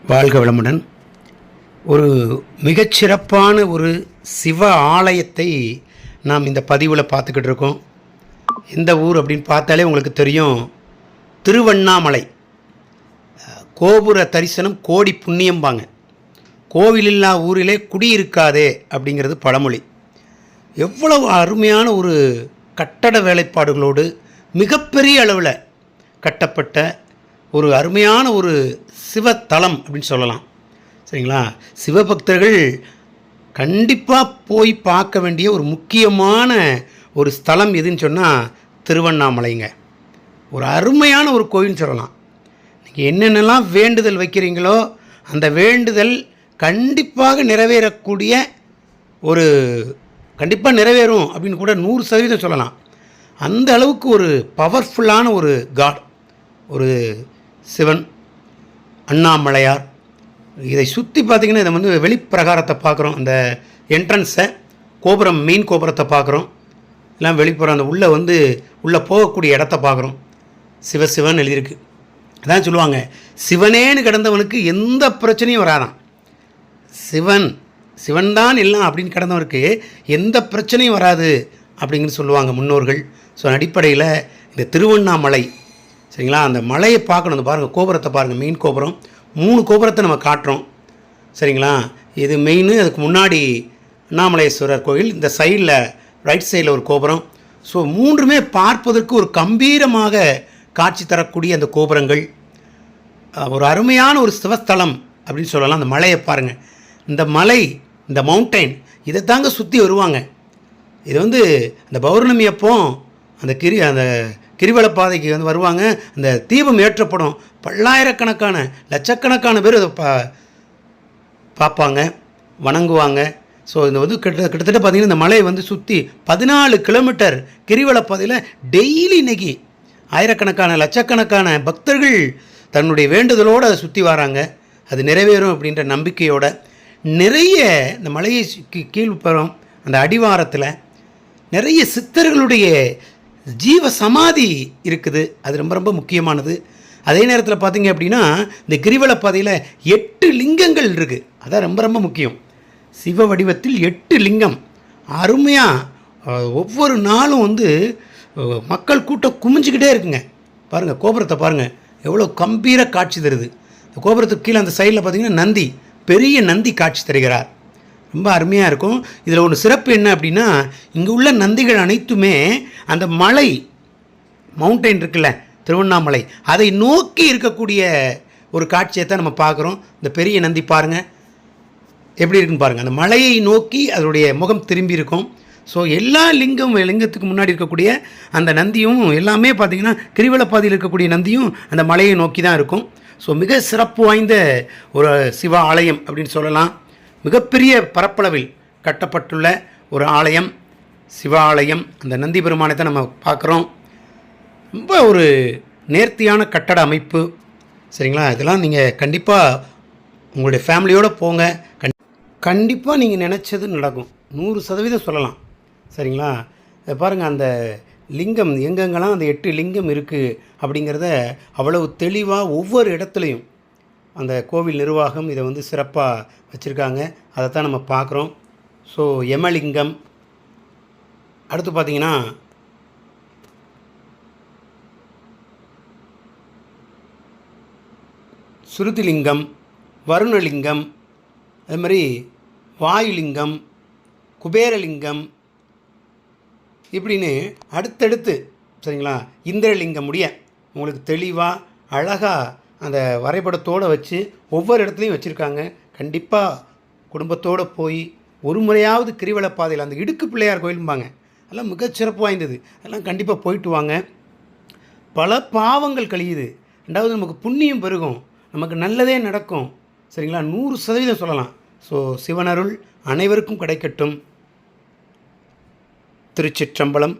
வாழ்க வளமுடன். ஒரு மிகச்சிறப்பான ஒரு சிவ ஆலயத்தை நாம் இந்த பதிவில் பார்த்துக்கிட்டு இருக்கோம். எந்த ஊர் அப்படின்னு பார்த்தாலே உங்களுக்கு தெரியும், திருவண்ணாமலை. கோபுர தரிசனம் கோடி புண்ணியம்பாங்க. கோவிலில்லா ஊரிலே குடியிருக்காதே அப்படிங்கிறது பழமொழி. எவ்வளவு அருமையான ஒரு கட்டட வேலைப்பாடுகளோடு மிகப்பெரிய அளவில் கட்டப்பட்ட ஒரு அருமையான ஒரு சிவத்தலம் அப்படின்னு சொல்லலாம். சரிங்களா? சிவபக்தர்கள் கண்டிப்பாக போய் பார்க்க வேண்டிய ஒரு முக்கியமான ஒரு ஸ்தலம் எதுன்னு சொன்னால் திருவண்ணாமலைங்க. ஒரு அருமையான ஒரு கோயில்னு சொல்லலாம். நீங்கள் என்னென்னலாம் வேண்டுதல் வைக்கிறீங்களோ அந்த வேண்டுதல் கண்டிப்பாக நிறைவேறக்கூடிய ஒரு கண்டிப்பாக நிறைவேறும் அப்படின்னு கூட 100% சொல்லலாம். அந்த அளவுக்கு ஒரு பவர்ஃபுல்லான ஒரு காட், ஒரு சிவன் அண்ணாமலையார். இதை சுற்றி பார்த்திங்கன்னா இதை வந்து வெளிப்பிரகாரத்தை பார்க்குறோம். அந்த என்ட்ரன்ஸை கோபுரம், மெயின் கோபுரத்தை பார்க்குறோம். எல்லாம் வெளிப்புறம் அந்த உள்ளே போகக்கூடிய இடத்த பார்க்குறோம். சிவசிவன் எழுதியிருக்கு. அதான் சொல்லுவாங்க, சிவனேன்னு கிடந்தவனுக்கு எந்த பிரச்சனையும் வராதான். சிவன் தான் எல்லாம் அப்படின்னு கிடந்தவனுக்கு எந்த பிரச்சனையும் வராது அப்படிங்கிறது சொல்லுவாங்க முன்னோர்கள். ஸோ அடிப்படையில் இந்த திருவண்ணாமலை, சரிங்களா, அந்த மலையை பார்க்கணும். அந்த பாருங்கள், கோபுரத்தை பாருங்கள், மெயின் கோபுரம். 3 கோபுரத்தை நம்ம காட்டுறோம். சரிங்களா? இது மெயின். அதுக்கு முன்னாடி அண்ணாமலையேஸ்வரர் கோயில், இந்த சைடில் ரைட் சைடில் ஒரு கோபுரம். ஸோ 3மே பார்ப்பதற்கு ஒரு கம்பீரமாக காட்சி தரக்கூடிய அந்த கோபுரங்கள். ஒரு அருமையான ஒரு சிவஸ்தலம் அப்படின்னு சொல்லலாம். அந்த மலையை பாருங்கள். இந்த மலை, இந்த மவுண்டைன், இதை தாங்க சுற்றி வருவாங்க. இது வந்து அந்த பௌர்ணமி அப்போ அந்த கிரிவலப்பாதைக்கு வந்து வருவாங்க. அந்த தீபம் ஏற்றப்படும். பல்லாயிரக்கணக்கான லட்சக்கணக்கான பேர் அதை பார்ப்பாங்க, வணங்குவாங்க. ஸோ இந்த வந்து கிட்டத்தட்ட பார்த்திங்கன்னா இந்த மலையை வந்து சுற்றி 14 கிலோமீட்டர் கிரிவலப்பாதையில் டெய்லி இன்றைக்கி ஆயிரக்கணக்கான லட்சக்கணக்கான பக்தர்கள் தன்னுடைய வேண்டுதலோடு அதை சுற்றி வராங்க. அது நிறைவேறும் அப்படின்ற நம்பிக்கையோட நிறைய இந்த மலையை கீழ்ப்புறம் அந்த அடிவாரத்தில் நிறைய சித்தர்களுடைய ஜீவ சமாதி இருக்குது. அது ரொம்ப ரொம்ப முக்கியமானது. அதே நேரத்தில் பார்த்திங்க அப்படின்னா இந்த கிரிவலப்பாதையில் 8 லிங்கங்கள் இருக்குது. அதான் ரொம்ப ரொம்ப முக்கியம். சிவ வடிவத்தில் 8 லிங்கம். அருமையாக ஒவ்வொரு நாளும் வந்து மக்கள் கூட்டம் குமிஞ்சிக்கிட்டே இருக்குங்க. பாருங்கள், கோபுரத்தை பாருங்கள், எவ்வளோ கம்பீர காட்சி தருது. இந்த கோபுரத்துக்கு கீழே அந்த சைடில் பார்த்திங்கன்னா நந்தி, பெரிய நந்தி காட்சி தருகிறார். ரொம்ப அருமையாக இருக்கும். இதில் ஒன்று சிறப்பு என்ன அப்படின்னா, இங்கே உள்ள நந்திகள் அனைத்துமே அந்த மலை, மவுண்டைன் இருக்குல்ல திருவண்ணாமலை, அதை நோக்கி இருக்கக்கூடிய ஒரு காட்சியை தான் நம்ம பார்க்குறோம். இந்த பெரிய நந்தி பாருங்கள் எப்படி இருக்குன்னு பாருங்கள். அந்த மலையை நோக்கி அதனுடைய முகம் திரும்பி இருக்கும். ஸோ எல்லா லிங்கத்துக்கு முன்னாடி இருக்கக்கூடிய அந்த நந்தியும் எல்லாமே பார்த்திங்கன்னா கிரிவலப்பாதையில் இருக்கக்கூடிய நந்தியும் அந்த மலையை நோக்கி தான் இருக்கும். ஸோ மிக சிறப்பு வாய்ந்த ஒரு சிவ ஆலயம் அப்படின்னு சொல்லலாம். மிகப்பெரிய பரப்பளவில் கட்டப்பட்டுள்ள ஒரு ஆலயம், சிவ ஆலயம். அந்த நந்தி பெருமானை தான் நம்ம பார்க்குறோம். ரொம்ப ஒரு நேர்த்தியான கட்டட அமைப்பு. சரிங்களா? இதெல்லாம் நீங்கள் கண்டிப்பாக உங்களுடைய ஃபேமிலியோடு போங்க. கண்டிப்பாக நீங்கள் நினச்சது நடக்கும். 100% சொல்லலாம். சரிங்களா? பாருங்கள், அந்த லிங்கம் எங்கெங்கெல்லாம் அந்த 8 லிங்கம் இருக்குது அப்படிங்கிறத அவ்வளவு தெளிவாக ஒவ்வொரு இடத்துலையும் அந்த கோவில் நிர்வாகம் இதை வந்து சிறப்பாக வச்சுருக்காங்க. அதைத்தான் நம்ம பார்க்குறோம். ஸோ யமலிங்கம், அடுத்து பார்த்திங்கன்னா சுருதிலிங்கம், வருணலிங்கம், அது மாதிரி வாயுலிங்கம், குபேரலிங்கம், இப்படின்னு அடுத்தடுத்து, சரிங்களா, இந்திரலிங்கம் முடிய உங்களுக்கு தெளிவாக அழகாக அந்த வரைபடத்தோடு வச்சு ஒவ்வொரு இடத்துலையும் வச்சுருக்காங்க. கண்டிப்பாக குடும்பத்தோடு போய் ஒரு முறையாவது கிரிவலப்பாதையில், அந்த இடுக்கு பிள்ளையார் கோயிலும்பாங்க, அதெல்லாம் மிகச்சிறப்பு வாய்ந்தது. அதெல்லாம் கண்டிப்பாக போயிட்டு வாங்க. பல பாவங்கள் கழியுது. 2வது நமக்கு புண்ணியம் பெருகும், நமக்கு நல்லதே நடக்கும். சரிங்களா? 100% சொல்லலாம். ஸோ சிவனருள் அனைவருக்கும் கிடைக்கட்டும். திருச்சிற்றம்பலம்.